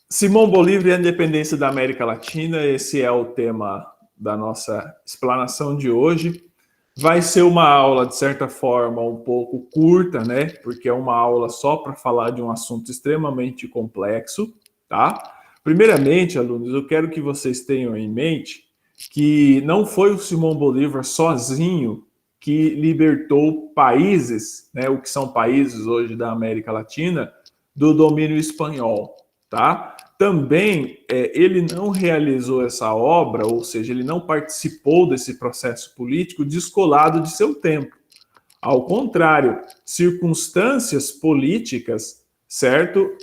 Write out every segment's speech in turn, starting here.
Simão Bolívar e a independência da América Latina, esse é o tema da nossa explanação de hoje. Vai ser uma aula, de certa forma, um pouco curta, né? Porque é uma aula só para falar de um assunto extremamente complexo, tá? Primeiramente, alunos, eu quero que vocês tenham em mente que não foi o Simão Bolívar sozinho que libertou países, né, o que são países hoje da América Latina, do domínio espanhol, tá? Também ele não realizou essa obra, ou seja, ele não participou desse processo político descolado de seu tempo. Ao contrário, circunstâncias políticas, certo,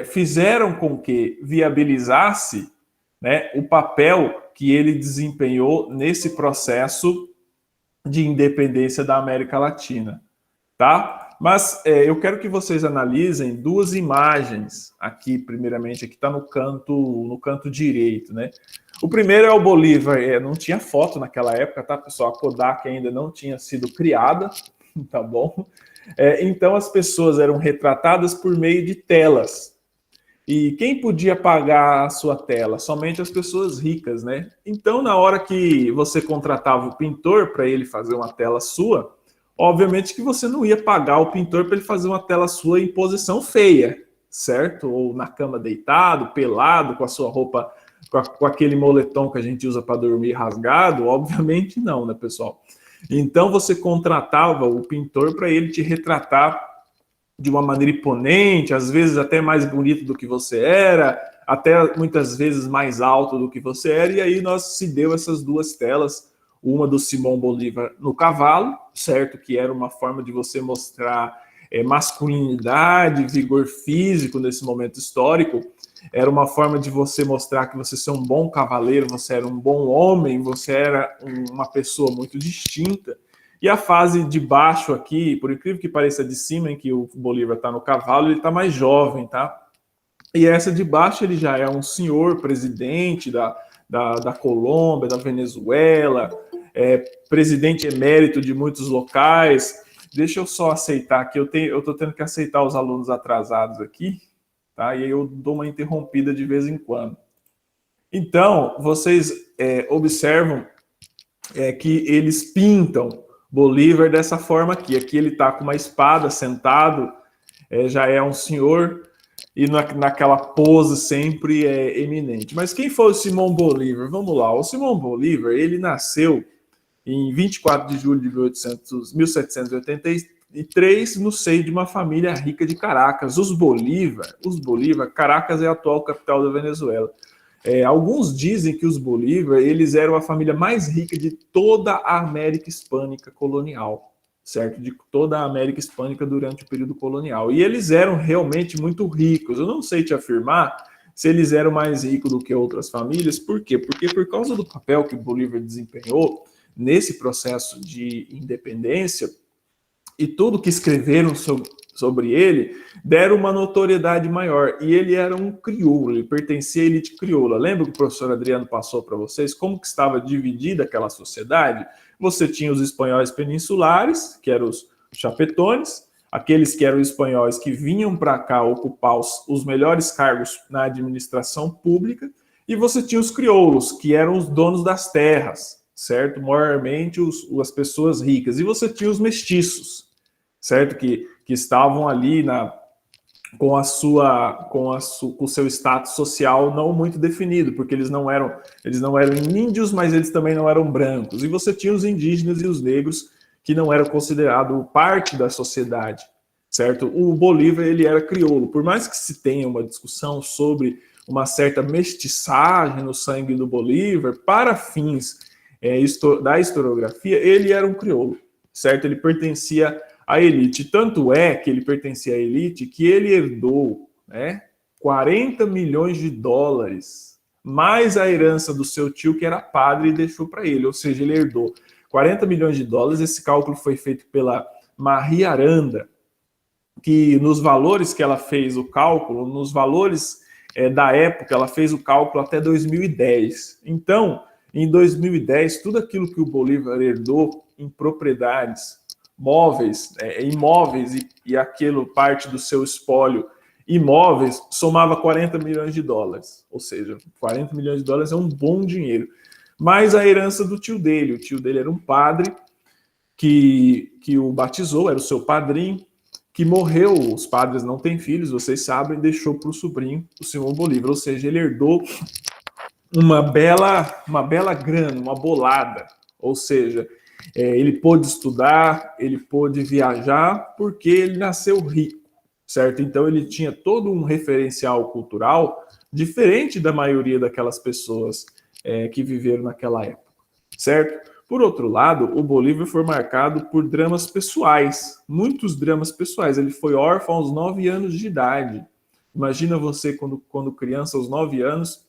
fizeram com que viabilizasse, né, o papel que ele desempenhou nesse processo de independência da América Latina, tá? Mas eu quero que vocês analisem duas imagens aqui, primeiramente, aqui está no canto direito, né? O primeiro é o Bolívar, não tinha foto naquela época, tá, pessoal? A Kodak ainda não tinha sido criada, tá bom? Então as pessoas eram retratadas por meio de telas. E quem podia pagar a sua tela? Somente as pessoas ricas, né? Então, na hora que você contratava o pintor para ele fazer uma tela sua, obviamente que você não ia pagar o pintor para ele fazer uma tela sua em posição feia, certo? Ou na cama deitado, pelado, com a sua roupa, com aquele moletom que a gente usa para dormir rasgado, obviamente não, né, pessoal? Então você contratava o pintor para ele te retratar de uma maneira imponente, às vezes até mais bonito do que você era, até muitas vezes mais alto do que você era, e aí nós se deu essas duas telas, uma do Simão Bolívar no cavalo, certo? Que era uma forma de você mostrar masculinidade, vigor físico nesse momento histórico, era uma forma de você mostrar que você é um bom cavaleiro, você era um bom homem, você era uma pessoa muito distinta. E a fase de baixo aqui, por incrível que pareça, de cima, em que o Bolívar está no cavalo, ele está mais jovem, tá? E essa de baixo, ele já é um senhor presidente da Colômbia, da Venezuela, presidente emérito de muitos locais. Deixa eu só aceitar aqui, eu estou tendo que aceitar os alunos atrasados aqui, tá? E aí eu dou uma interrompida de vez em quando. Então, vocês observam que eles pintam Bolívar dessa forma aqui. Aqui ele está com uma espada sentado, já é um senhor, e naquela pose sempre eminente. Mas quem foi o Simão Bolívar? Vamos lá. O Simão Bolívar, ele nasceu em 24 de julho de 1783, no seio de uma família rica de Caracas. Os Bolívar, Caracas é a atual capital da Venezuela. Alguns dizem que os Bolívar, eles eram a família mais rica de toda a América Hispânica colonial, certo? De toda a América Hispânica durante o período colonial. E eles eram realmente muito ricos. Eu não sei te afirmar se eles eram mais ricos do que outras famílias. Por quê? Porque por causa do papel que o Bolívar desempenhou nesse processo de independência e tudo que escreveram sobre ele, deram uma notoriedade maior. E ele era um crioulo, ele pertencia à elite crioula. Lembra que o professor Adriano passou para vocês como que estava dividida aquela sociedade? Você tinha os espanhóis peninsulares, que eram os chapetones, aqueles que eram espanhóis que vinham para cá ocupar os melhores cargos na administração pública, e você tinha os crioulos, que eram os donos das terras, certo? Maiormente as pessoas ricas. E você tinha os mestiços, certo? Que estavam ali com o seu status social não muito definido, porque eles não eram índios, mas eles também não eram brancos. E você tinha os indígenas e os negros que não eram considerados parte da sociedade, certo? O Bolívar, ele era crioulo. Por mais que se tenha uma discussão sobre uma certa mestiçagem no sangue do Bolívar, para fins da historiografia, ele era um crioulo, certo? Ele pertencia à elite. Tanto é que ele pertencia à elite que ele herdou, né, 40 milhões de dólares, mais a herança do seu tio, que era padre, e deixou para ele. Ou seja, ele herdou 40 milhões de dólares. Esse cálculo foi feito pela Maria Aranda, que nos valores que ela fez o cálculo, nos valores da época, ela fez o cálculo até 2010. Então, em 2010, tudo aquilo que o Bolívar herdou em propriedades, móveis, imóveis e aquilo, parte do seu espólio imóveis, somava 40 milhões de dólares. Ou seja, 40 milhões de dólares é um bom dinheiro. Mas a herança do tio dele. O tio dele era um padre que o batizou, era o seu padrinho, que morreu. Os padres não têm filhos, vocês sabem, deixou para o sobrinho, o Simão Bolívar. Ou seja, ele herdou uma bela grana, uma bolada. Ou seja, ele pôde estudar, ele pôde viajar, porque ele nasceu rico, certo? Então ele tinha todo um referencial cultural diferente da maioria daquelas pessoas que viveram naquela época, certo? Por outro lado, o Bolívar foi marcado por dramas pessoais, muitos dramas pessoais. Ele foi órfão aos 9 anos de idade. Imagina você, quando criança, aos 9 anos,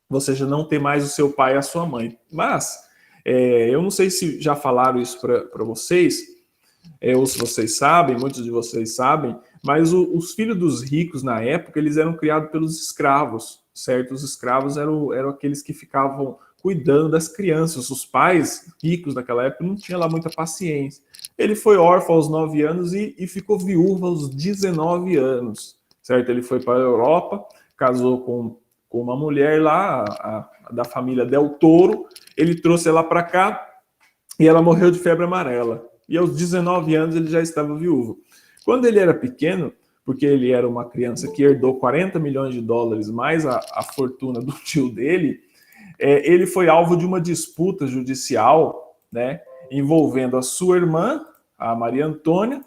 você já não ter mais o seu pai e a sua mãe. Mas, eu não sei se já falaram isso para vocês, ou se vocês sabem, muitos de vocês sabem, mas os filhos dos ricos, na época, eles eram criados pelos escravos, certo? Os escravos eram aqueles que ficavam cuidando das crianças. Os pais ricos daquela época não tinham lá muita paciência. Ele foi órfão aos 9 anos e ficou viúvo aos 19 anos, certo? Ele foi para a Europa, casou com uma mulher lá, da família Del Toro. Ele trouxe ela para cá e ela morreu de febre amarela. E aos 19 anos ele já estava viúvo. Quando ele era pequeno, porque ele era uma criança que herdou 40 milhões de dólares mais a fortuna do tio dele, ele foi alvo de uma disputa judicial, né, envolvendo a sua irmã, a Maria Antônia,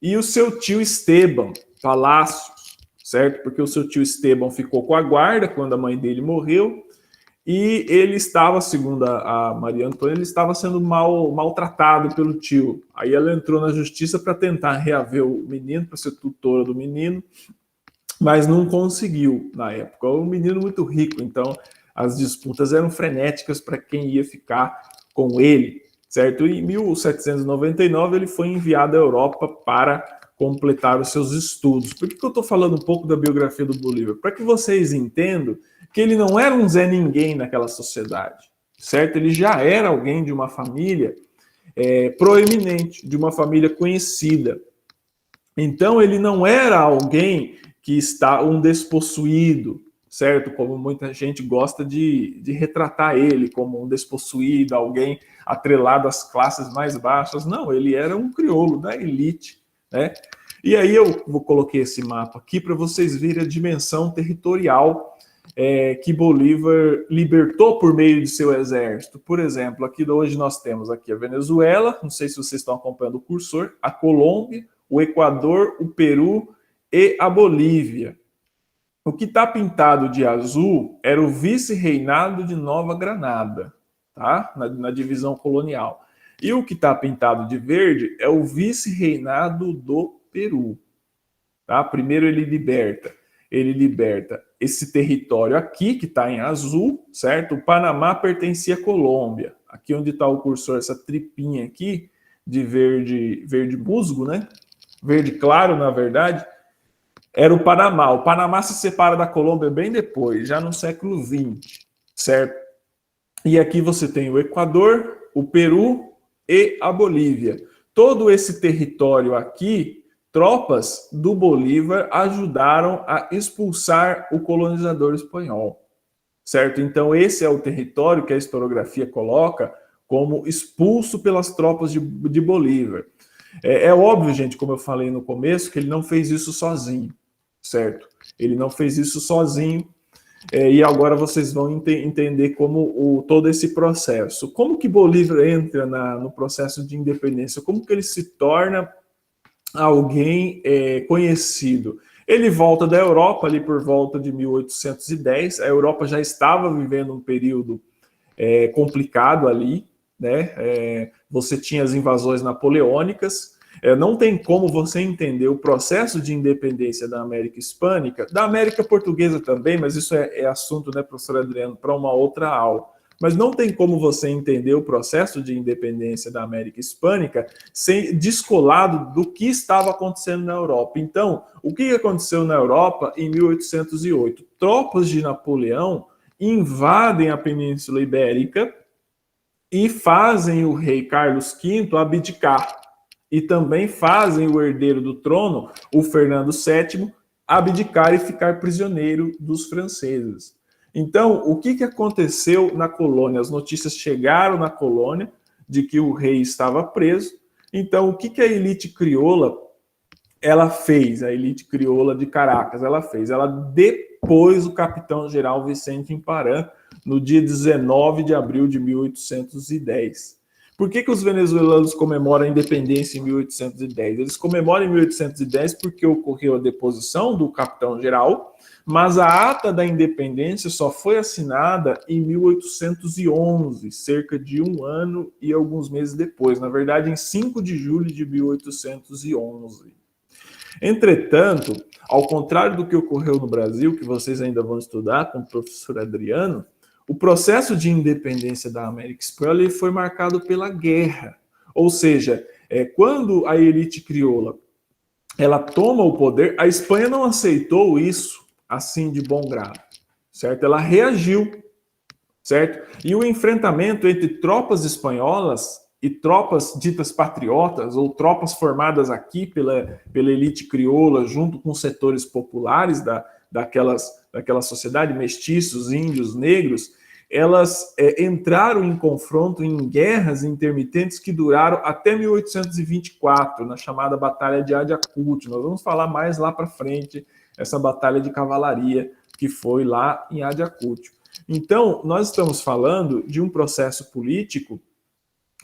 e o seu tio Esteban Palacios, certo? Porque o seu tio Esteban ficou com a guarda quando a mãe dele morreu, e ele estava, segundo a Maria Antônia, ele estava sendo maltratado pelo tio. Aí ela entrou na justiça para tentar reaver o menino, para ser tutora do menino, mas não conseguiu na época. Um menino muito rico, então as disputas eram frenéticas para quem ia ficar com ele, certo? E em 1799 ele foi enviado à Europa para completar os seus estudos. Por que eu estou falando um pouco da biografia do Bolívar? Para que vocês entendam que ele não era um Zé Ninguém naquela sociedade, certo? Ele já era alguém de uma família proeminente, de uma família conhecida. Então ele não era alguém que está um despossuído, certo? Como muita gente gosta de retratar ele como um despossuído, alguém atrelado às classes mais baixas. Não, ele era um crioulo da elite, né? E aí eu coloquei esse mapa aqui para vocês verem a dimensão territorial que Bolívar libertou por meio de seu exército. Por exemplo, aqui hoje nós temos aqui a Venezuela, não sei se vocês estão acompanhando o cursor, a Colômbia, o Equador, o Peru e a Bolívia. O que está pintado de azul era o vice-reinado de Nova Granada, tá? Na divisão colonial. E o que está pintado de verde é o vice-reinado do Peru. Tá? Primeiro ele liberta esse território aqui, que está em azul, certo? O Panamá pertencia à Colômbia. Aqui onde está o cursor, essa tripinha aqui, de verde musgo, né? Verde claro, na verdade, era o Panamá. O Panamá se separa da Colômbia bem depois, já no século XX, certo? E aqui você tem o Equador, o Peru e a Bolívia. Todo esse território aqui, tropas do Bolívar ajudaram a expulsar o colonizador espanhol, certo? Então esse é o território que a historiografia coloca como expulso pelas tropas de Bolívar. É óbvio, gente, como eu falei no começo, que ele não fez isso sozinho, certo? Ele não fez isso sozinho, e agora vocês vão entender como todo esse processo. Como que Bolívar entra no processo de independência? Como que ele se torna alguém conhecido? Ele volta da Europa ali por volta de 1810, a Europa já estava vivendo um período complicado ali, né? Você tinha as invasões napoleônicas, não tem como você entender o processo de independência da América Hispânica, da América Portuguesa também, mas isso é assunto, né, professor Adriano, para uma outra aula. Mas não tem como você entender o processo de independência da América Hispânica descolado do que estava acontecendo na Europa. Então, o que aconteceu na Europa em 1808? Tropas de Napoleão invadem a Península Ibérica e fazem o rei Carlos V abdicar. E também fazem o herdeiro do trono, o Fernando VII, abdicar e ficar prisioneiro dos franceses. Então, o que aconteceu na colônia? As notícias chegaram na colônia de que o rei estava preso. Então, o que a elite crioula ela fez, a elite crioula de Caracas, ela fez? Ela depôs o capitão-geral Vicente Imparã no dia 19 de abril de 1810. Por que os venezuelanos comemoram a independência em 1810? Eles comemoram em 1810 porque ocorreu a deposição do capitão-geral, mas a ata da independência só foi assinada em 1811, cerca de um ano e alguns meses depois. Na verdade, em 5 de julho de 1811. Entretanto, ao contrário do que ocorreu no Brasil, que vocês ainda vão estudar com o professor Adriano, o processo de independência da América Espanhola foi marcado pela guerra. Ou seja, quando a elite crioula ela toma o poder, a Espanha não aceitou isso assim de bom grado, certo? Ela reagiu, certo? E o enfrentamento entre tropas espanholas e tropas ditas patriotas, ou tropas formadas aqui pela elite crioula, junto com setores populares daquela sociedade, mestiços, índios, negros, elas entraram em confronto em guerras intermitentes que duraram até 1824, na chamada Batalha de Ayacucho. Nós vamos falar mais lá para frente, essa batalha de cavalaria que foi lá em Ayacucho. Então, nós estamos falando de um processo político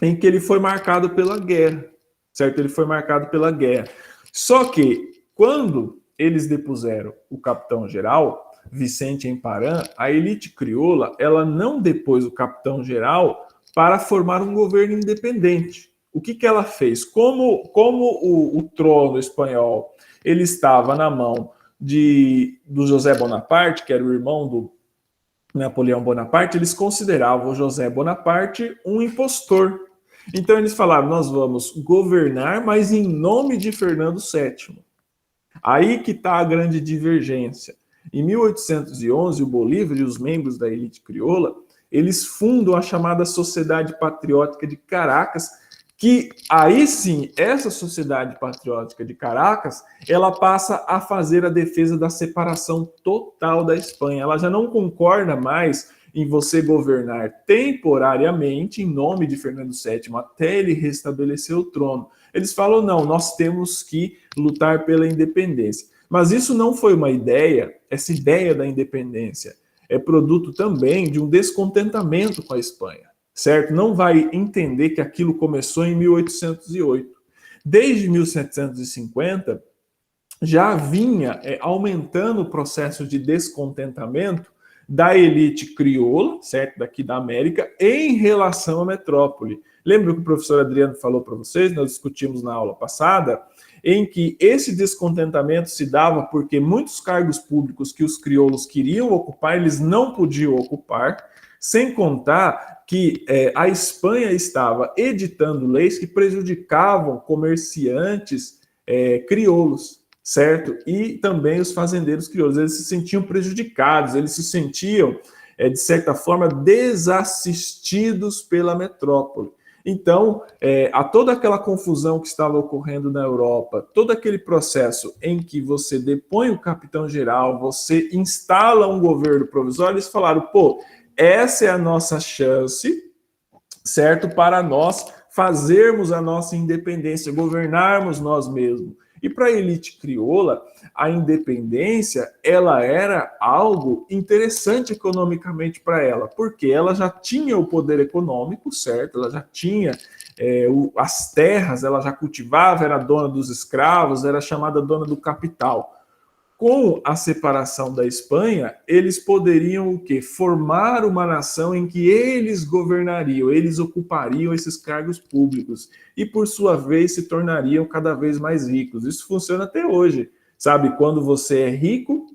em que ele foi marcado pela guerra, certo? Ele foi marcado pela guerra. Só que, quando eles depuseram o capitão-geral, Vicente Imparã, a elite crioula, ela não depôs o capitão-geral para formar um governo independente. O que ela fez? Como o trono espanhol ele estava na mão do José Bonaparte, que era o irmão do Napoleão Bonaparte, eles consideravam o José Bonaparte um impostor. Então eles falaram, nós vamos governar, mas em nome de Fernando VII. Aí que está a grande divergência. Em 1811, o Bolívar e os membros da elite crioula, eles fundam a chamada Sociedade Patriótica de Caracas, que aí sim, essa Sociedade Patriótica de Caracas, ela passa a fazer a defesa da separação total da Espanha. Ela já não concorda mais em você governar temporariamente em nome de Fernando VII até ele restabelecer o trono. Eles falam, não, nós temos que lutar pela independência. Mas isso não foi uma ideia, essa ideia da independência é produto também de um descontentamento com a Espanha, certo? Não vai entender que aquilo começou em 1808. Desde 1750, já vinha aumentando o processo de descontentamento da elite crioula, certo? Daqui da América, em relação à metrópole. Lembra que o professor Adriano falou para vocês, nós discutimos na aula passada, em que esse descontentamento se dava porque muitos cargos públicos que os crioulos queriam ocupar, eles não podiam ocupar, sem contar que a Espanha estava editando leis que prejudicavam comerciantes crioulos, certo? E também os fazendeiros crioulos. Eles se sentiam prejudicados, eles se sentiam, de certa forma, desassistidos pela metrópole. Então, a toda aquela confusão que estava ocorrendo na Europa, todo aquele processo em que você depõe o capitão-geral, você instala um governo provisório, eles falaram, pô, essa é a nossa chance, certo? Para nós fazermos a nossa independência, governarmos nós mesmos. E para a elite crioula, a independência, ela era algo interessante economicamente para ela, porque ela já tinha o poder econômico, certo? Ela já tinha as terras, ela já cultivava, era dona dos escravos, era chamada dona do capital. Com a separação da Espanha, eles poderiam o quê? Formar uma nação em que eles governariam, eles ocupariam esses cargos públicos e, por sua vez, se tornariam cada vez mais ricos. Isso funciona até hoje, sabe? Quando você é rico,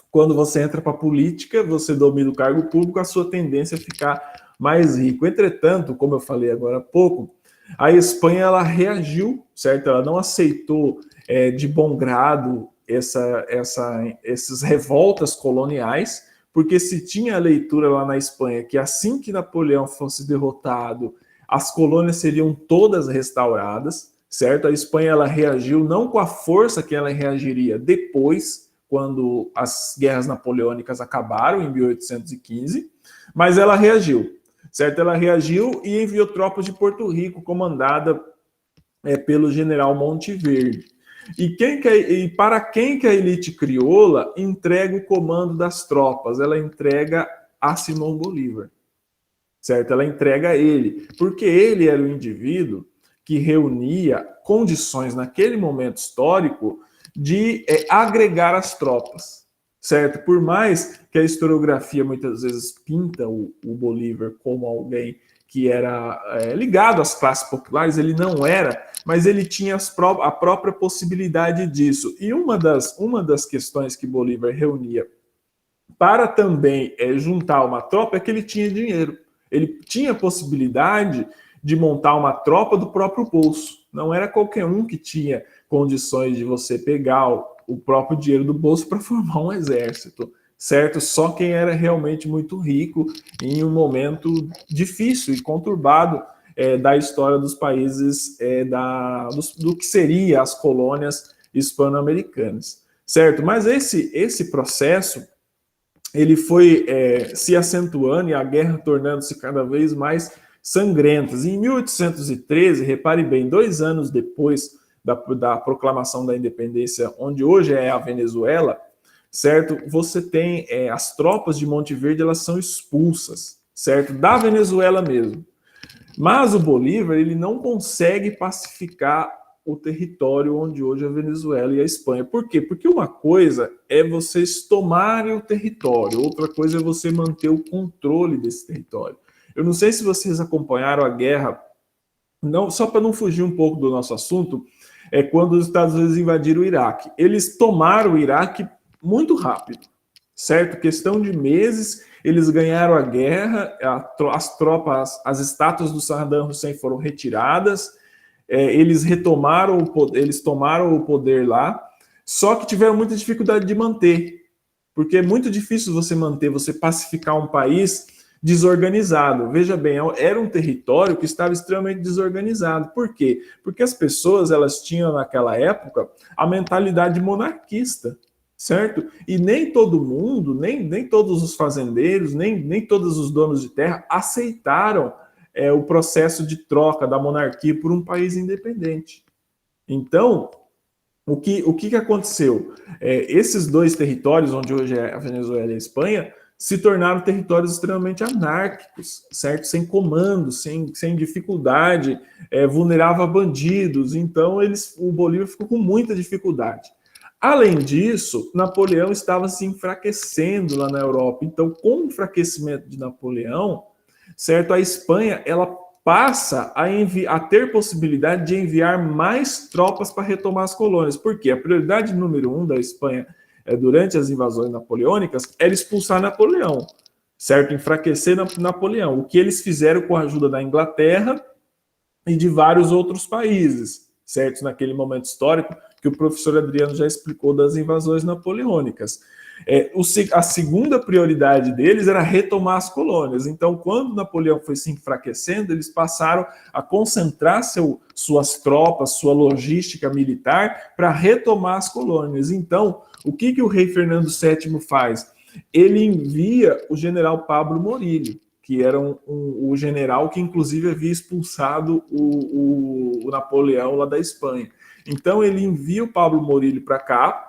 quando você entra para a política, você domina o cargo público, a sua tendência é ficar mais rico. Entretanto, como eu falei agora há pouco, a Espanha ela reagiu, certo? Ela não aceitou de bom grado essas revoltas coloniais, porque se tinha a leitura lá na Espanha que assim que Napoleão fosse derrotado, as colônias seriam todas restauradas, certo? A Espanha ela reagiu não com a força que ela reagiria depois, quando as guerras napoleônicas acabaram, em 1815, mas ela reagiu, certo? Ela reagiu e enviou tropas de Porto Rico, comandada pelo general Monteverde. E para quem que a elite crioula entrega o comando das tropas? Ela entrega a Simão Bolívar, certo? Ela entrega a ele, porque ele era o indivíduo que reunia condições naquele momento histórico de agregar as tropas, certo? Por mais que a historiografia muitas vezes pinta o Bolívar como alguém que era ligado às classes populares, ele não era, mas ele tinha a própria possibilidade disso. E uma das questões que Bolívar reunia para também juntar uma tropa é que ele tinha dinheiro. Ele tinha a possibilidade de montar uma tropa do próprio bolso. Não era qualquer um que tinha condições de você pegar o próprio dinheiro do bolso para formar um exército, certo? Só quem era realmente muito rico em um momento difícil e conturbado da história dos países, do que seria as colônias hispano-americanas, certo? Mas esse processo ele foi se acentuando e a guerra tornando-se cada vez mais sangrentas. Em 1813, repare bem, 2 anos depois da proclamação da independência, onde hoje é a Venezuela, certo? Você tem as tropas de Monteverde, elas são expulsas, certo? Da Venezuela mesmo. Mas o Bolívar, ele não consegue pacificar o território onde hoje é a Venezuela e a Espanha. Por quê? Porque uma coisa é vocês tomarem o território, outra coisa é você manter o controle desse território. Eu não sei se vocês acompanharam a guerra, não, só para não fugir um pouco do nosso assunto, quando os Estados Unidos invadiram o Iraque. Eles tomaram o Iraque muito rápido, certo? Questão de meses, eles ganharam a guerra, as tropas, as estátuas do Saddam Hussein foram retiradas, eles tomaram o poder lá, só que tiveram muita dificuldade de manter, porque é muito difícil você pacificar um país desorganizado. Veja bem, era um território que estava extremamente desorganizado. Por quê? Porque as pessoas, elas tinham naquela época a mentalidade monarquista, certo? E nem todo mundo, nem todos os fazendeiros, nem todos os donos de terra aceitaram o processo de troca da monarquia por um país independente. Então, o que aconteceu? Esses 2 territórios, onde hoje é a Venezuela e a Espanha, se tornaram territórios extremamente anárquicos, certo? Sem comando, sem dificuldade, vulnerava bandidos. Então, o Bolívar ficou com muita dificuldade. Além disso, Napoleão estava se enfraquecendo lá na Europa. Então, com o enfraquecimento de Napoleão, certo? A Espanha, ela passa a ter possibilidade de enviar mais tropas para retomar as colônias. Por quê? A prioridade número 1 da Espanha durante as invasões napoleônicas era expulsar Napoleão, certo? Enfraquecer Napoleão. O que eles fizeram com a ajuda da Inglaterra e de vários outros países, certo? Naquele momento histórico que o professor Adriano já explicou das invasões napoleônicas. A segunda prioridade deles era retomar as colônias. Então, quando Napoleão foi se enfraquecendo, eles passaram a concentrar suas tropas, sua logística militar para retomar as colônias. Então, o que o rei Fernando VII faz? Ele envia o general Pablo Morillo, que era o general que, inclusive, havia expulsado o Napoleão lá da Espanha. Então, ele envia o Pablo Morillo para cá,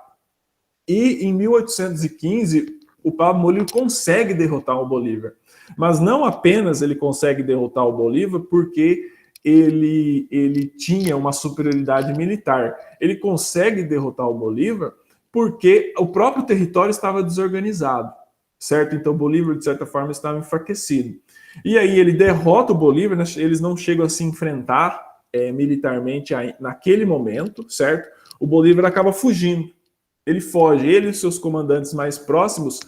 e em 1815, o Pablo Morillo consegue derrotar o Bolívar. Mas não apenas ele consegue derrotar o Bolívar porque ele tinha uma superioridade militar. Ele consegue derrotar o Bolívar porque o próprio território estava desorganizado, certo? Então, o Bolívar, de certa forma, estava enfraquecido. E aí ele derrota o Bolívar, eles não chegam a se enfrentar militarmente naquele momento, certo? O Bolívar acaba fugindo. Ele foge, ele e seus comandantes mais próximos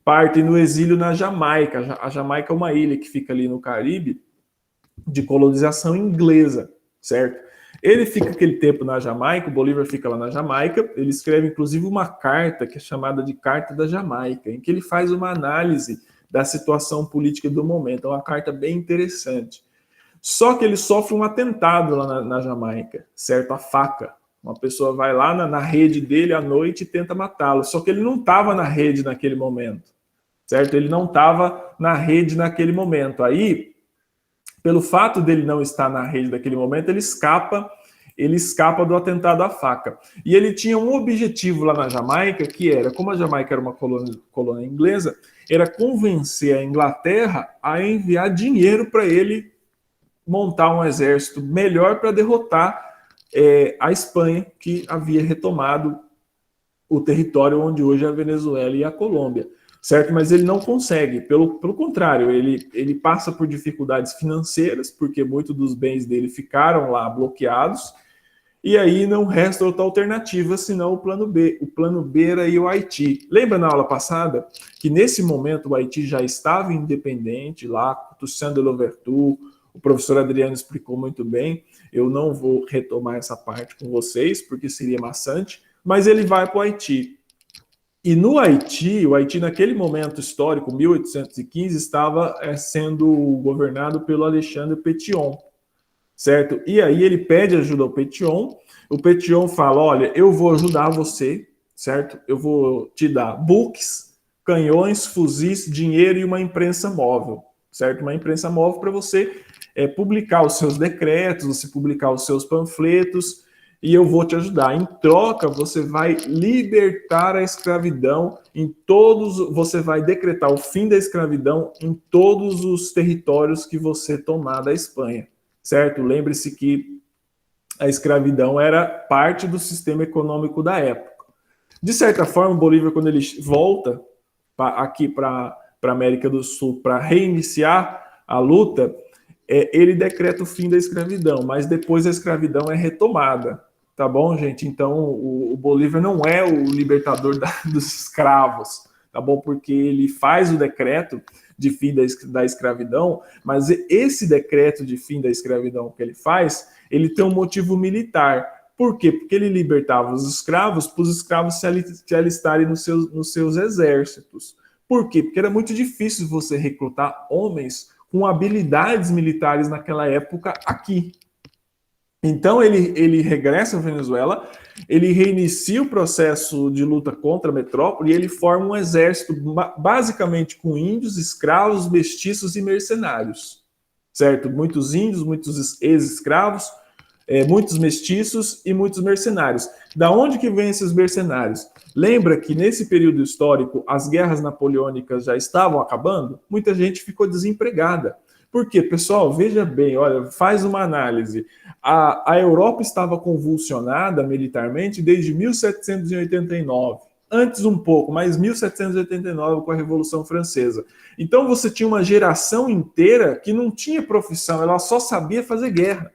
partem no exílio na Jamaica. A Jamaica é uma ilha que fica ali no Caribe, de colonização inglesa, certo? Ele fica aquele tempo na Jamaica, o Bolívar fica lá na Jamaica, ele escreve inclusive uma carta que é chamada de Carta da Jamaica, em que ele faz uma análise da situação política do momento. É uma carta bem interessante. Só que ele sofre um atentado lá na Jamaica, certo? A faca. Uma pessoa vai lá na rede dele à noite e tenta matá-lo. Só que ele não estava na rede naquele momento, certo? Ele não estava na rede naquele momento. Aí, pelo fato dele não estar na rede naquele momento, ele escapa do atentado à faca. E ele tinha um objetivo lá na Jamaica, que era, como a Jamaica era uma colônia inglesa, era convencer a Inglaterra a enviar dinheiro para ele montar um exército melhor para derrotar a Espanha, que havia retomado o território onde hoje é a Venezuela e a Colômbia, certo? Mas ele não consegue, pelo contrário, ele passa por dificuldades financeiras, porque muitos dos bens dele ficaram lá bloqueados, e aí não resta outra alternativa senão o plano B. O plano B era ir ao Haiti. Lembra na aula passada que nesse momento o Haiti já estava independente lá, Toussaint de Louverture, o professor Adriano explicou muito bem. Eu não vou retomar essa parte com vocês, porque seria maçante, mas ele vai para o Haiti. E no Haiti, o Haiti naquele momento histórico, 1815, estava sendo governado pelo Alexandre Pétion, certo? E aí ele pede ajuda ao Pétion, o Pétion fala, olha, eu vou ajudar você, certo? Eu vou te dar buques, canhões, fuzis, dinheiro e uma imprensa móvel, certo? Uma imprensa móvel para você publicar os seus decretos, você publicar os seus panfletos, e eu vou te ajudar. Em troca, você vai libertar a escravidão em todos, você vai decretar o fim da escravidão em todos os territórios que você tomar da Espanha, certo? Lembre-se que a escravidão era parte do sistema econômico da época. De certa forma, o Bolívar, quando ele volta aqui para a América do Sul para reiniciar a luta, ele decreta o fim da escravidão, mas depois a escravidão é retomada. Tá bom, gente? Então, o Bolívar não é o libertador dos escravos, tá bom? Porque ele faz o decreto de fim da escravidão, mas esse decreto de fim da escravidão que ele faz, ele tem um motivo militar. Por quê? Porque ele libertava os escravos para os escravos se alistarem nos seus exércitos. Por quê? Porque era muito difícil você recrutar homens com habilidades militares naquela época aqui. Então ele regressa à Venezuela, ele reinicia o processo de luta contra a metrópole e ele forma um exército basicamente com índios, escravos, mestiços e mercenários, certo? Muitos índios, muitos ex-escravos, muitos mestiços e muitos mercenários. Da onde que vêm esses mercenários? Lembra que nesse período histórico as guerras napoleônicas já estavam acabando? Muita gente ficou desempregada. Por quê? Pessoal, veja bem, olha, faz uma análise. A Europa estava convulsionada militarmente desde 1789. Antes um pouco, mas 1789 com a Revolução Francesa. Então você tinha uma geração inteira que não tinha profissão, ela só sabia fazer guerra.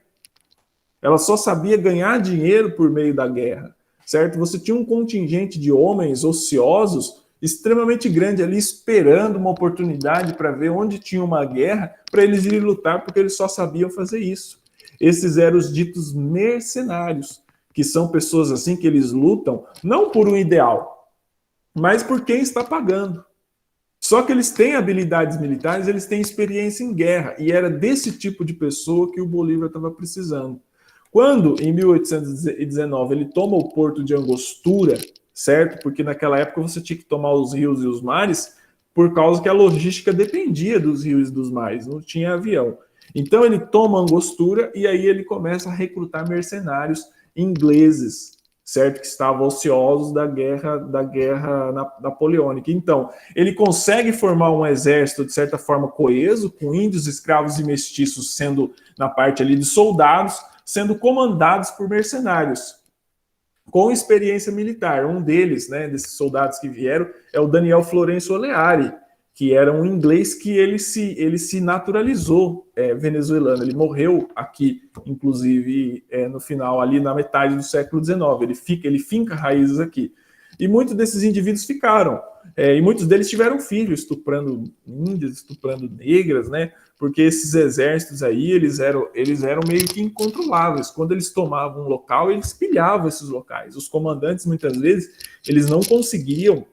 Ela só sabia ganhar dinheiro por meio da guerra, certo? Você tinha um contingente de homens ociosos extremamente grande ali, esperando uma oportunidade para ver onde tinha uma guerra, para eles irem lutar, porque eles só sabiam fazer isso. Esses eram os ditos mercenários, que são pessoas assim que eles lutam não por um ideal, mas por quem está pagando. Só que eles têm habilidades militares, eles têm experiência em guerra, e era desse tipo de pessoa que o Bolívar estava precisando. Quando, em 1819, ele toma o porto de Angostura, certo? Porque naquela época você tinha que tomar os rios e os mares, por causa que a logística dependia dos rios e dos mares, não tinha avião. Então ele toma Angostura e aí ele começa a recrutar mercenários ingleses, certo? Que estavam ociosos da guerra napoleônica. Então, ele consegue formar um exército, de certa forma, coeso, com índios, escravos e mestiços sendo, na parte ali de soldados, sendo comandados por mercenários, com experiência militar. Um deles, né, desses soldados que vieram, é o Daniel Florencio Oleari, que era um inglês que ele se naturalizou venezuelano. Ele morreu aqui, inclusive, no final, ali na metade do século XIX. Ele finca raízes aqui. E muitos desses indivíduos ficaram. E muitos deles tiveram filhos, estuprando índias, estuprando negras, né? Porque esses exércitos aí, eles eram meio que incontroláveis. Quando eles tomavam um local, eles pilhavam esses locais. Os comandantes, muitas vezes, eles não conseguiam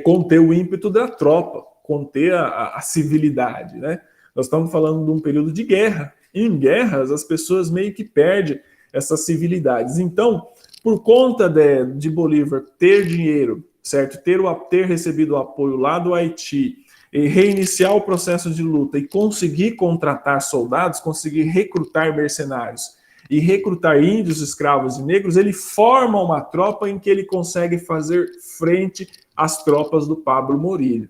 conter o ímpeto da tropa, conter a civilidade, né? Nós estamos falando de um período de guerra. E em guerras, as pessoas meio que perdem essas civilidades. Então, por conta de Bolívar ter dinheiro, certo? Ter recebido o apoio lá do Haiti, e reiniciar o processo de luta e conseguir contratar soldados, conseguir recrutar mercenários e recrutar índios, escravos e negros, ele forma uma tropa em que ele consegue fazer frente às tropas do Pablo Morillo,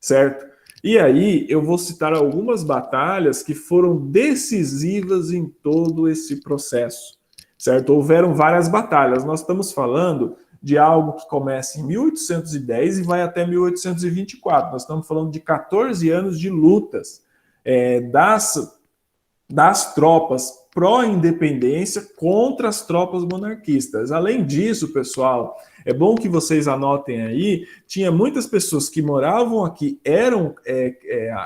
certo? E aí eu vou citar algumas batalhas que foram decisivas em todo esse processo, certo? Houveram várias batalhas. Nós estamos falando de algo que começa em 1810 e vai até 1824. Nós estamos falando de 14 anos de lutas das tropas pró-independência contra as tropas monarquistas. Além disso, pessoal, é bom que vocês anotem aí, tinha muitas pessoas que moravam aqui, eram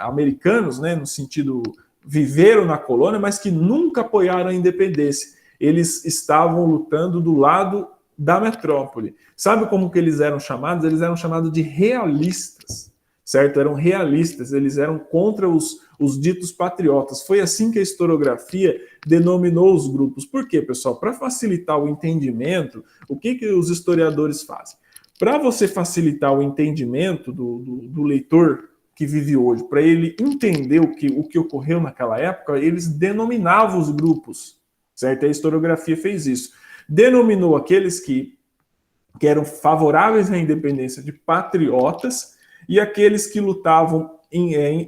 americanos, né, no sentido, viveram na colônia, mas que nunca apoiaram a independência. Eles estavam lutando do lado da metrópole. Sabe como que eles eram chamados? Eles eram chamados de realistas, certo? Eram realistas, eles eram contra os ditos patriotas. Foi assim que a historiografia denominou os grupos. Por quê, pessoal? Para facilitar o entendimento, o que os historiadores fazem? Para você facilitar o entendimento do leitor que vive hoje, para ele entender o que ocorreu naquela época, eles denominavam os grupos, certo? A historiografia fez isso. Denominou aqueles que eram favoráveis à independência de patriotas e aqueles que lutavam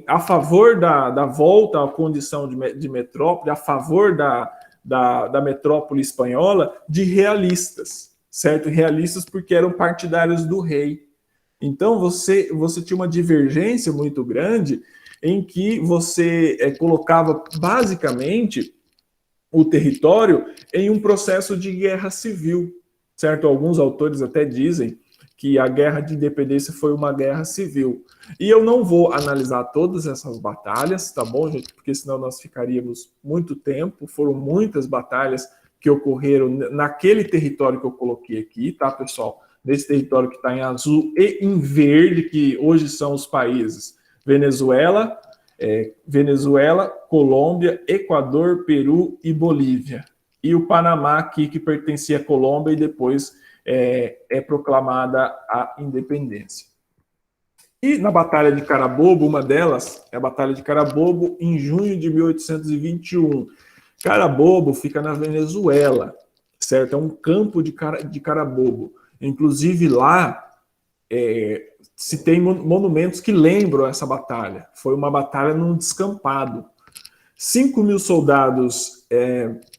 a favor da volta à condição de metrópole, a favor da metrópole espanhola, de realistas, certo? Realistas porque eram partidários do rei. Então, você tinha uma divergência muito grande em que você colocava, basicamente, o território em um processo de guerra civil, certo? Alguns autores até dizem que a guerra de independência foi uma guerra civil. E eu não vou analisar todas essas batalhas, tá bom, gente? Porque senão nós ficaríamos muito tempo. Foram muitas batalhas que ocorreram naquele território que eu coloquei aqui, tá, pessoal? Nesse território que está em azul e em verde, que hoje são os países Venezuela, Colômbia, Equador, Peru e Bolívia. E o Panamá aqui, que pertencia à Colômbia e depois é proclamada a independência. E na Batalha de Carabobo, uma delas é a Batalha de Carabobo, em junho de 1821. Carabobo fica na Venezuela, certo? É um campo de Carabobo. Inclusive lá se tem monumentos que lembram essa batalha. Foi uma batalha num descampado. 5.000 soldados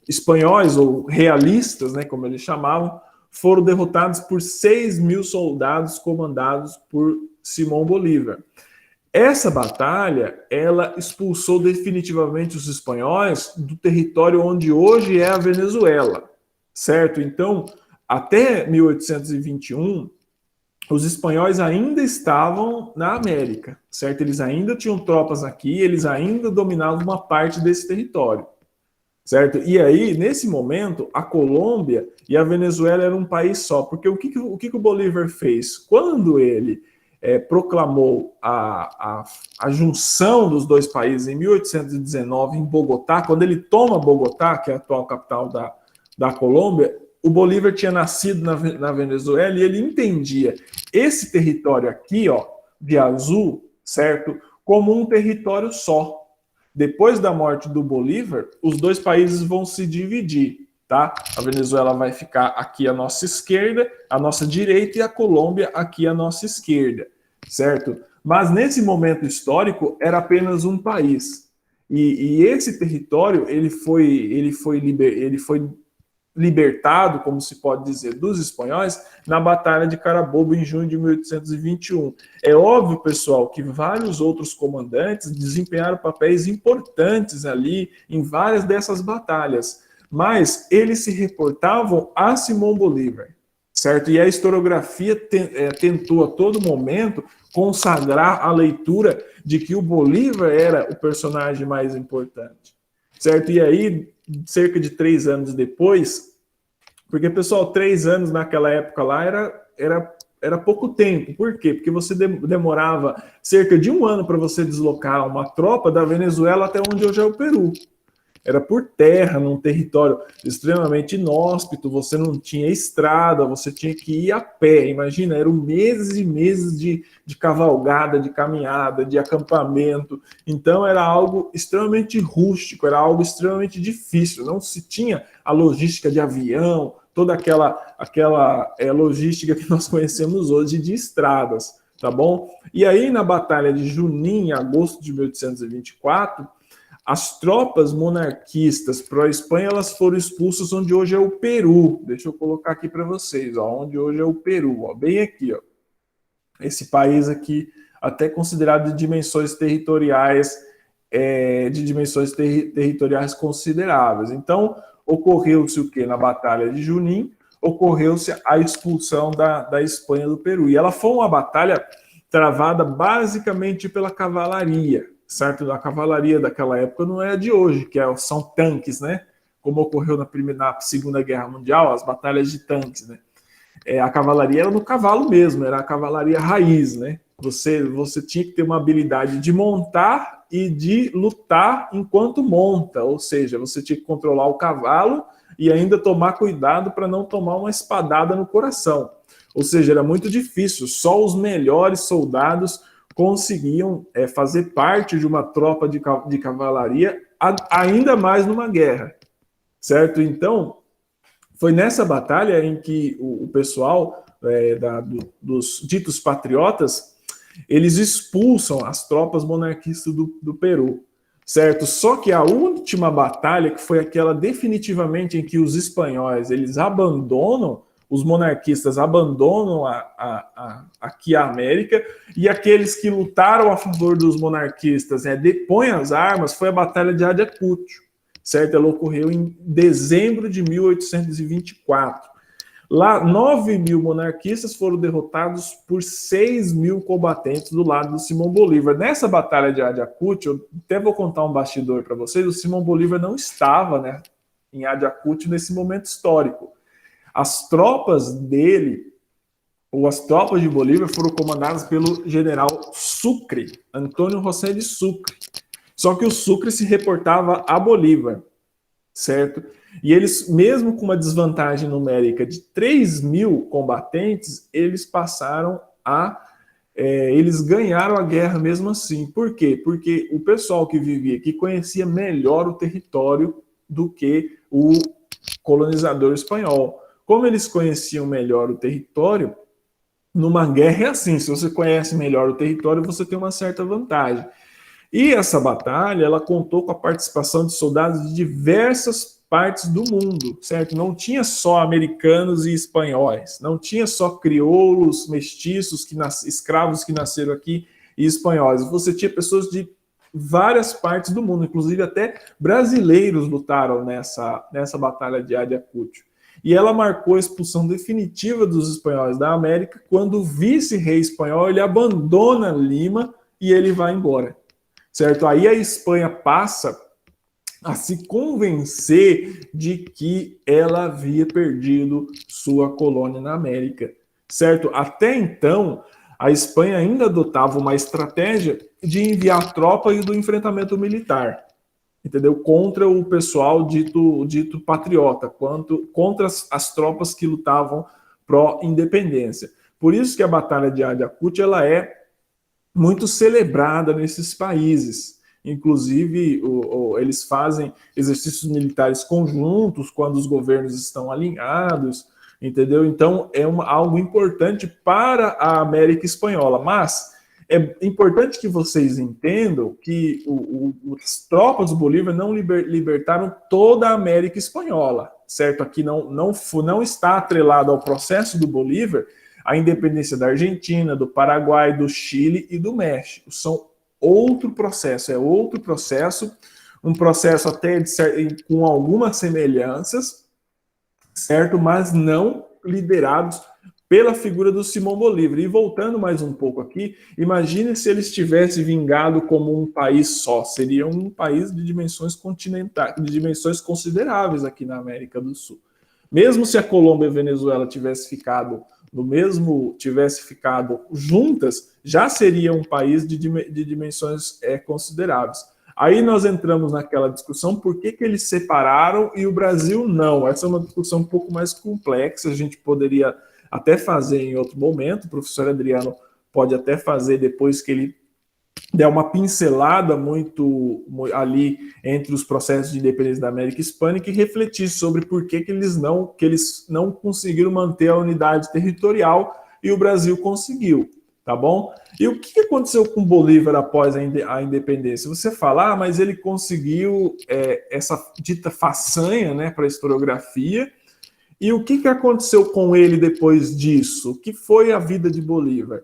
espanhóis, ou realistas, né, como eles chamavam, foram derrotados por 6.000 soldados comandados por Simão Bolívar. Essa batalha, ela expulsou definitivamente os espanhóis do território onde hoje é a Venezuela, certo? Então, até 1821, os espanhóis ainda estavam na América, certo? Eles ainda tinham tropas aqui, eles ainda dominavam uma parte desse território, certo? E aí, nesse momento, a Colômbia e a Venezuela eram um país só, porque o que o Bolívar fez? Quando ele proclamou a junção dos dois países em 1819 em Bogotá, quando ele toma Bogotá, que é a atual capital da Colômbia, o Bolívar tinha nascido na Venezuela e ele entendia esse território aqui, ó, de azul, certo, como um território só. Depois da morte do Bolívar, os dois países vão se dividir, tá? A Venezuela vai ficar aqui à nossa esquerda, à nossa direita, e a Colômbia aqui à nossa esquerda, certo? Mas nesse momento histórico era apenas um país. E esse território ele foi libertado, como se pode dizer, dos espanhóis na Batalha de Carabobo em junho de 1821. É óbvio, pessoal, que vários outros comandantes desempenharam papéis importantes ali em várias dessas batalhas, mas eles se reportavam a Simão Bolívar, certo? E a historiografia tentou a todo momento consagrar a leitura de que o Bolívar era o personagem mais importante, certo? E aí, cerca de 3 anos depois, porque, pessoal, 3 anos naquela época lá era pouco tempo. Por quê? Porque você demorava cerca de 1 ano para você deslocar uma tropa da Venezuela até onde hoje é o Peru. era por terra, num território extremamente inóspito, você não tinha estrada, você tinha que ir a pé. Imagina, eram meses e meses de cavalgada, de caminhada, de acampamento. Então era algo extremamente rústico, era algo extremamente difícil. Não se tinha a logística de avião, toda aquela logística que nós conhecemos hoje de estradas, tá bom? E aí, na Batalha de Junín, em agosto de 1824, as tropas monarquistas pró-Espanha, elas foram expulsas onde hoje é o Peru. Deixa eu colocar aqui para vocês, ó, onde hoje é o Peru, ó, bem aqui, ó. Esse país aqui, até considerado de dimensões territoriais, territoriais consideráveis. Então, ocorreu-se o que? Na Batalha de Junín, ocorreu-se a expulsão da Espanha do Peru. E ela foi uma batalha travada basicamente pela cavalaria, certo? A cavalaria daquela época não é a de hoje, que são tanques, né? Como ocorreu na Segunda Guerra Mundial, as batalhas de tanques, né? A cavalaria era no cavalo mesmo, era a cavalaria raiz, né? Você tinha que ter uma habilidade de montar e de lutar enquanto monta, ou seja, você tinha que controlar o cavalo e ainda tomar cuidado para não tomar uma espadada no coração. Ou seja, era muito difícil, só os melhores soldados conseguiam fazer parte de uma tropa de cavalaria, ainda mais numa guerra, certo? Então, foi nessa batalha em que o pessoal dos ditos patriotas, eles expulsam as tropas monarquistas do Peru, certo? Só que a última batalha, que foi aquela definitivamente em que os espanhóis, eles abandonam, os monarquistas abandonam aqui a América, e aqueles que lutaram a favor dos monarquistas depõem as armas, foi a Batalha de Ayacucho, certo? Ela ocorreu em dezembro de 1824. Lá, 9 mil monarquistas foram derrotados por 6 mil combatentes do lado do Simão Bolívar. Nessa batalha de Ayacucho, eu até vou contar um bastidor para vocês, o Simão Bolívar não estava, né, em Ayacucho nesse momento histórico. As tropas dele, ou as tropas de Bolívar, foram comandadas pelo general Sucre, Antônio José de Sucre. Só que o Sucre se reportava a Bolívar, certo? E eles, mesmo com uma desvantagem numérica de 3 mil combatentes, eles passaram eles ganharam a guerra mesmo assim. Por quê? Porque o pessoal que vivia aqui conhecia melhor o território do que o colonizador espanhol. Como eles conheciam melhor o território, numa guerra é assim, se você conhece melhor o território, você tem uma certa vantagem. E essa batalha, ela contou com a participação de soldados de diversas partes do mundo, certo? Não tinha só americanos e espanhóis, não tinha só crioulos, mestiços, escravos que nasceram aqui e espanhóis. Você tinha pessoas de várias partes do mundo, inclusive até brasileiros lutaram nessa batalha de Ayacucho. E ela marcou a expulsão definitiva dos espanhóis da América quando o vice-rei espanhol ele abandona Lima e ele vai embora. Certo? Aí a Espanha passa a se convencer de que ela havia perdido sua colônia na América, certo? Até então, a Espanha ainda adotava uma estratégia de enviar tropa e do enfrentamento militar, entendeu? Contra o pessoal dito patriota, contra as tropas que lutavam pró-independência. Por isso que a Batalha de Ayacucho ela é muito celebrada nesses países. Inclusive, eles fazem exercícios militares conjuntos quando os governos estão alinhados, entendeu? Então, algo importante para a América Espanhola. Mas é importante que vocês entendam que as tropas do Bolívar não libertaram toda a América Espanhola, certo? Aqui não está atrelado ao processo do Bolívar a independência da Argentina, do Paraguai, do Chile e do México. São outro processo, um processo até com algumas semelhanças, certo? Mas não liderados pela figura do Simão Bolívar. E voltando mais um pouco aqui, imagine se eles tivessem vingado como um país só. Seria um país de dimensões continentais, de dimensões consideráveis aqui na América do Sul. Mesmo se a Colômbia e a Venezuela tivessem ficado juntas, já seria um país de dimensões consideráveis. Aí nós entramos naquela discussão por que eles separaram e o Brasil não. Essa é uma discussão um pouco mais complexa, a gente poderia até fazer em outro momento, o professor Adriano pode até fazer depois que ele der uma pincelada muito ali entre os processos de independência da América Hispânica e refletir sobre por que eles não conseguiram manter a unidade territorial e o Brasil conseguiu, tá bom? E o que aconteceu com Bolívar após a independência? Você fala, mas ele conseguiu essa dita façanha, né, para a historiografia. E o que aconteceu com ele depois disso? O que foi a vida de Bolívar?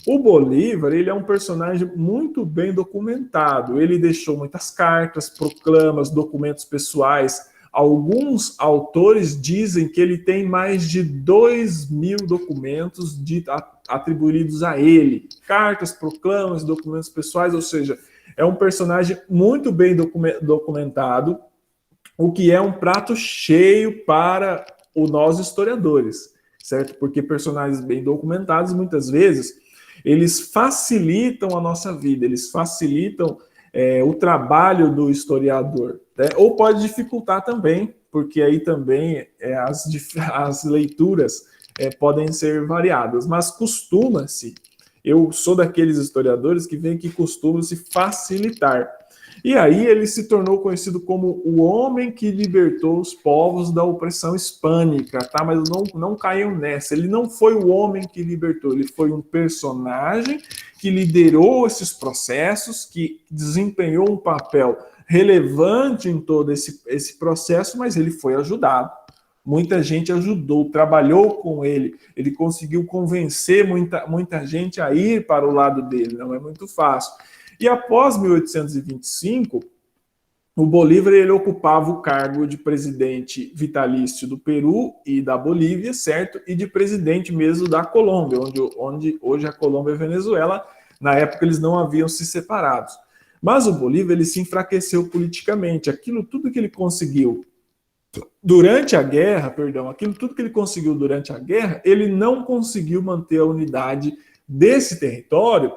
O Bolívar, ele é um personagem muito bem documentado. Ele deixou muitas cartas, proclamas, documentos pessoais. Alguns autores dizem que ele tem mais de 2.000 documentos atribuídos a ele. Cartas, proclamas, documentos pessoais, ou seja, é um personagem muito bem documentado, o que é um prato cheio para nós historiadores, certo? Porque personagens bem documentados, muitas vezes, eles facilitam a nossa vida, eles facilitam o trabalho do historiador, né? Ou pode dificultar também, porque aí também as leituras podem ser variadas, mas costuma-se, eu sou daqueles historiadores que veem que costuma-se facilitar. E aí ele se tornou conhecido como o homem que libertou os povos da opressão hispânica, tá? Mas não caiam nessa. Ele não foi o homem que libertou, ele foi um personagem que liderou esses processos, que desempenhou um papel relevante em todo esse processo, mas ele foi ajudado. Muita gente ajudou, trabalhou com ele, ele conseguiu convencer muita gente a ir para o lado dele, não é muito fácil. E após 1825, o Bolívar ele ocupava o cargo de presidente vitalício do Peru e da Bolívia, certo? E de presidente mesmo da Colômbia, onde hoje a Colômbia e a Venezuela, na época eles não haviam se separado. Mas o Bolívar ele se enfraqueceu politicamente. Aquilo tudo que ele conseguiu durante a guerra, ele não conseguiu manter a unidade desse território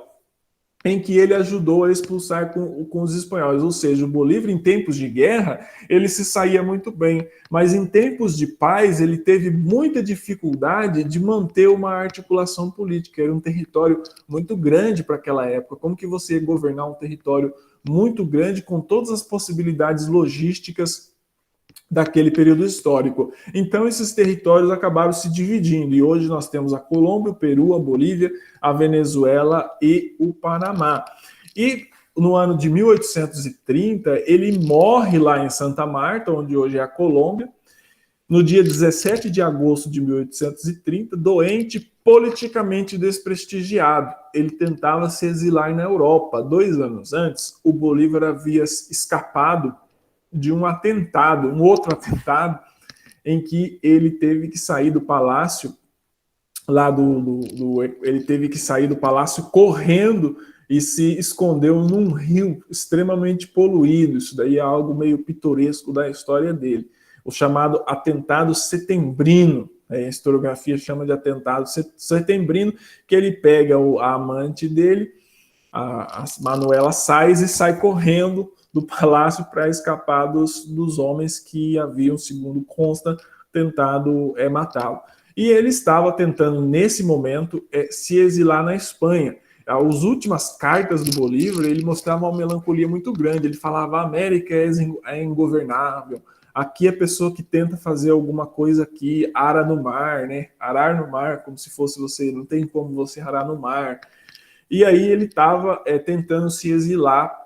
em que ele ajudou a expulsar com os espanhóis. Ou seja, o Bolívar, em tempos de guerra, ele se saía muito bem, mas em tempos de paz, ele teve muita dificuldade de manter uma articulação política. Era um território muito grande para aquela época. Como que você ia governar um território muito grande com todas as possibilidades logísticas daquele período histórico? Então esses territórios acabaram se dividindo e hoje nós temos a Colômbia, o Peru, a Bolívia, a Venezuela e o Panamá. E no ano de 1830 ele morre lá em Santa Marta, onde hoje é a Colômbia, no dia 17 de agosto de 1830, doente, politicamente desprestigiado. Ele tentava se exilar na Europa. 2 anos antes, o Bolívar havia escapado de um outro atentado, em que ele teve que sair do palácio, ele teve que sair do palácio correndo e se escondeu num rio extremamente poluído. Isso daí é algo meio pitoresco da história dele. O chamado atentado setembrino, a historiografia chama de atentado setembrino, que ele pega a amante dele, a Manuela Sáiz, e sai correndo do palácio para escapar dos homens que haviam, segundo consta, tentado matá-lo. E ele estava tentando, nesse momento, se exilar na Espanha. As últimas cartas do Bolívar, ele mostrava uma melancolia muito grande. Ele falava, a América é ingovernável. Aqui a pessoa que tenta fazer alguma coisa aqui, ara no mar, né? Arar no mar, como se fosse você, não tem como você arar no mar. E aí ele estava tentando se exilar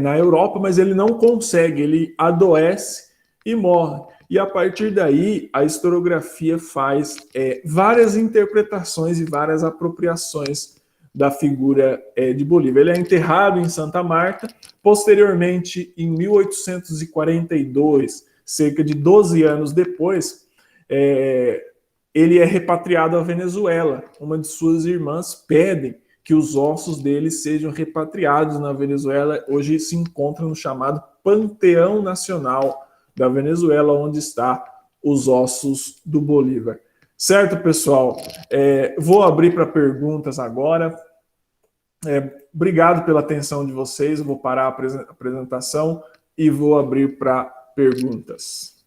na Europa, mas ele não consegue, ele adoece e morre. E a partir daí, a historiografia faz várias interpretações e várias apropriações da figura de Bolívar. Ele é enterrado em Santa Marta, posteriormente, em 1842, cerca de 12 anos depois, ele é repatriado à Venezuela. Uma de suas irmãs pede que os ossos dele sejam repatriados na Venezuela. Hoje se encontra no chamado Panteão Nacional da Venezuela, onde está os ossos do Bolívar. Certo, pessoal? Vou abrir para perguntas agora. Obrigado pela atenção de vocês. Eu vou parar a apresentação e vou abrir para perguntas.